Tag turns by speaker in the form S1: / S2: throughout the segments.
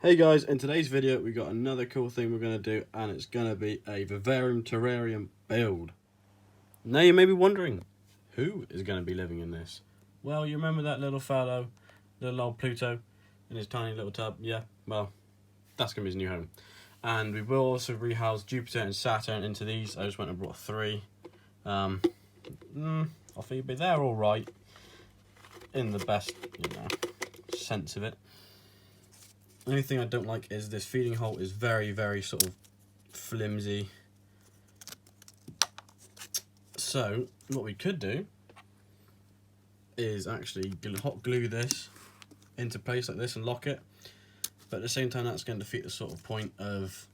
S1: Hey guys, in today's video we got another cool thing we're going to do, and it's going to be a vivarium terrarium build. Now you may be wondering, who is going to be living in this? Well, you remember that little fellow, little old Pluto in his tiny little tub? Yeah, well, that's going to be his new home. And we will also rehouse Jupiter and Saturn into these. I just went and brought 3. I think they're alright in the best, sense of it. The only thing I don't like is this feeding hole is very, very sort of flimsy. So what we could do is actually hot glue this into place like this and lock it. But at the same time, that's going to defeat the sort of point of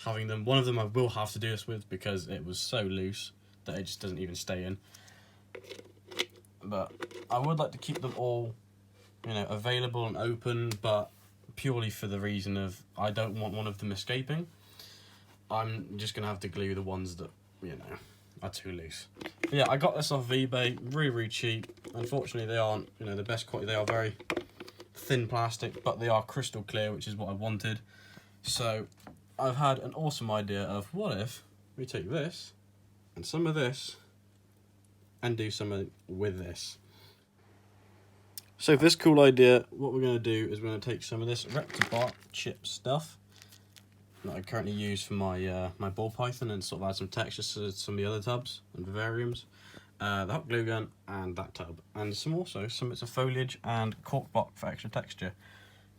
S1: having them. One of them I will have to do this with because it was so loose that it just doesn't even stay in. But I would like to keep them all, available and open, but purely for the reason of I don't want one of them escaping. I'm just going to have to glue the ones that, are too loose. But yeah, I got this off eBay, really, really cheap. Unfortunately, they aren't, the best quality. They are very thin plastic, but they are crystal clear, which is what I wanted. So I've had an awesome idea of what if we take this and some of this and do something with this. So for this cool idea, what we're going to do is we're going to take some of this Reptibark chip stuff that I currently use for my my ball python and sort of add some textures to some of the other tubs and vivariums, the hot glue gun and that tub, and some bits of foliage and cork bark for extra texture.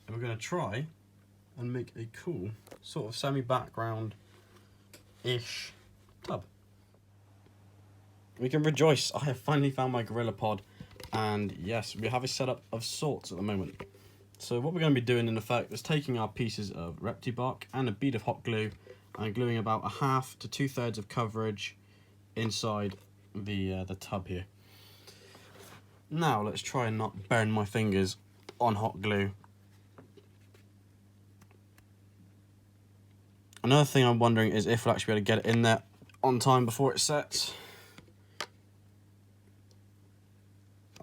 S1: And we're going to try and make a cool sort of semi-background-ish tub. We can rejoice. I have finally found my gorilla pod. And yes, we have a setup of sorts at the moment. So what we're going to be doing in effect is taking our pieces of Reptibark and a bead of hot glue and gluing about 1/2 to 2/3 of coverage inside the tub here. Now let's try and not burn my fingers on hot glue. Another thing I'm wondering is if we'll actually be able to get it in there on time before it sets.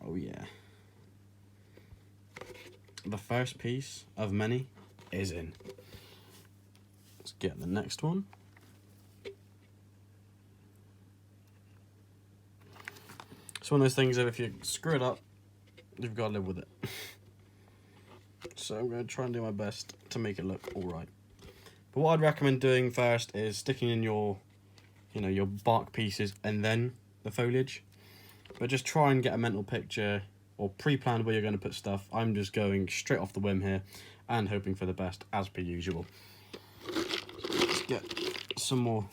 S1: Oh yeah. The first piece of many is in. Let's get the next one. It's one of those things that if you screw it up, you've got to live with it. So I'm going to try and do my best to make it look alright. But what I'd recommend doing first is sticking in your bark pieces and then the foliage. But just try and get a mental picture or pre-planned where you're going to put stuff. I'm just going straight off the whim here and hoping for the best as per usual. Let's get some more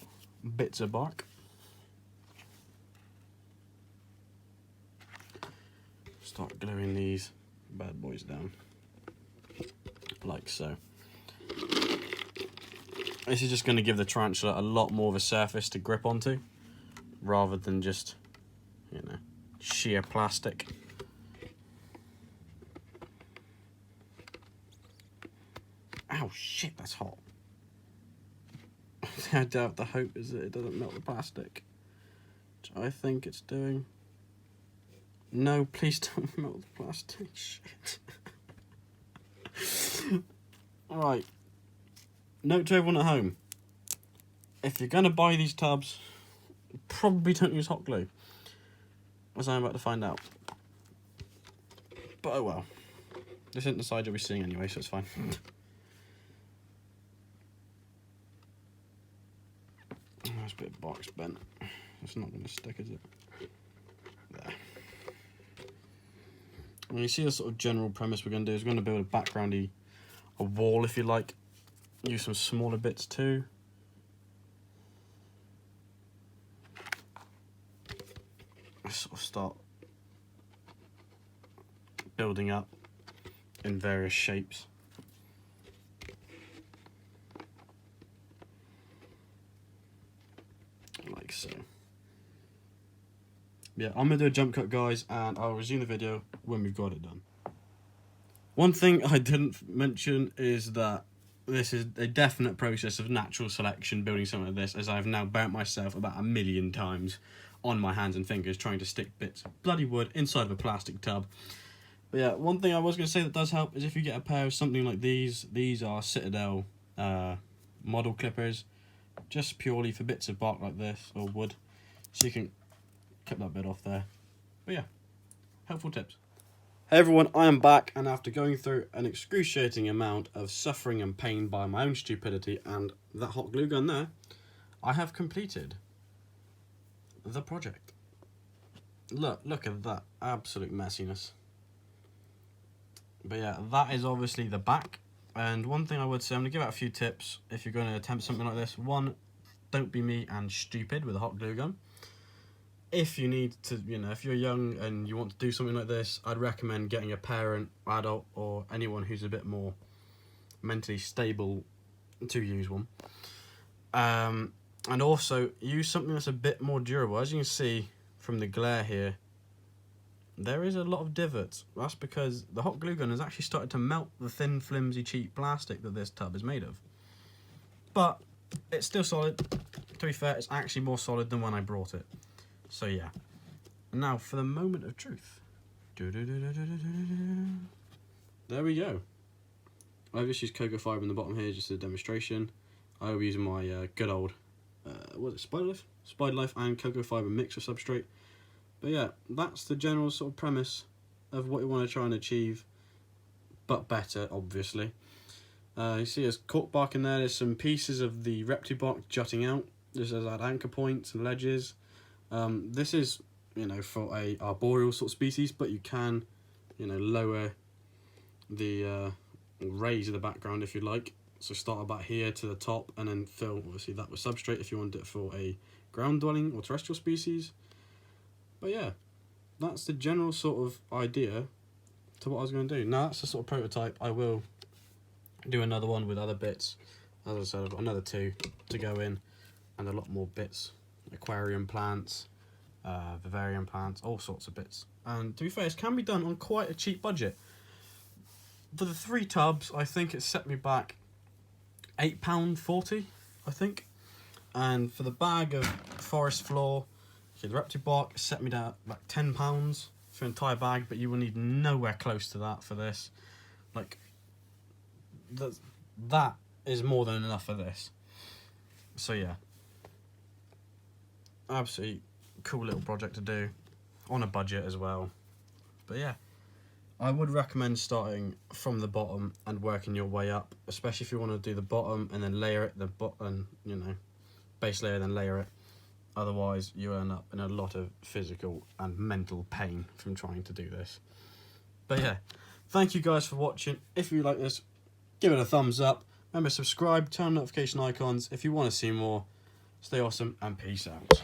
S1: bits of bark. Start gluing these bad boys down like so. This is just going to give the tarantula a lot more of a surface to grip onto rather than just sheer plastic. Ow, shit, that's hot. I doubt the hope is that it doesn't melt the plastic, which I think it's doing. No, please don't melt the plastic. Shit. Right. Note to everyone at home. If you're going to buy these tubs, probably don't use hot glue, as I'm about to find out. But oh well. This isn't the side you'll be seeing anyway, so it's fine. There's a bit of bark's bent. It's not going to stick, is it? There. And you see the sort of general premise we're going to do is we're going to build a backgroundy, a wall if you like. Use some smaller bits too. Sort of start building up in various shapes. Like so. Yeah, I'm gonna do a jump cut, guys, and I'll resume the video when we've got it done. One thing I didn't mention is that this is a definite process of natural selection building something like this, as I've now burnt myself about 1,000,000 times on my hands and fingers trying to stick bits of bloody wood inside of a plastic tub. But yeah, one thing I was going to say that does help is if you get a pair of something like these. These are Citadel model clippers, just purely for bits of bark like this or wood, so you can clip that bit off there. But yeah, helpful tips. Hey everyone, I am back, and after going through an excruciating amount of suffering and pain by my own stupidity and that hot glue gun there, I have completed the project. Look at that absolute messiness. But yeah, that is obviously the back. And one thing I would say, I'm going to give out a few tips if you're going to attempt something like this. One, don't be me and stupid with a hot glue gun. If you need to, if you're young and you want to do something like this, I'd recommend getting a parent, adult, or anyone who's a bit more mentally stable to use one. And also, use something that's a bit more durable. As you can see from the glare here, there is a lot of divots. That's because the hot glue gun has actually started to melt the thin, flimsy, cheap plastic that this tub is made of. But it's still solid. To be fair, it's actually more solid than when I brought it. So yeah. Now for the moment of truth. There we go. I've just used cocoa fibre in the bottom here just as a demonstration. I will be using my good old, what is it, Spider Life and cocoa fibre mixer substrate. But yeah, that's the general sort of premise of what you want to try and achieve, but better, obviously. You see there's cork bark in there, there's some pieces of the reptibark jutting out. This has had anchor points and ledges. This is, for a arboreal sort of species, but you can, lower the raise of the background if you like. So start about here to the top and then fill, obviously, that with substrate if you want it for a ground dwelling or terrestrial species. But yeah, that's the general sort of idea to what I was going to do. Now that's the sort of prototype. I will do another one with other bits. As I said, I've got another 2 to go in and a lot more bits. Aquarium plants, vivarium plants, all sorts of bits. And to be fair, it can be done on quite a cheap budget. For the 3 tubs, I think it set me back £8.40, I think. And for the bag of forest floor, the reptibark set me down like £10 for an entire bag, but you will need nowhere close to that for this. Like, that is more than enough for this. So yeah, absolutely cool little project to do on a budget as well. But yeah, I would recommend starting from the bottom and working your way up, especially if you want to do the bottom and then layer it, base layer, then layer it. Otherwise, you end up in a lot of physical and mental pain from trying to do this. But yeah, thank you guys for watching. If you like this, give it a thumbs up. Remember, subscribe, turn on notification icons if you want to see more. Stay awesome and peace out.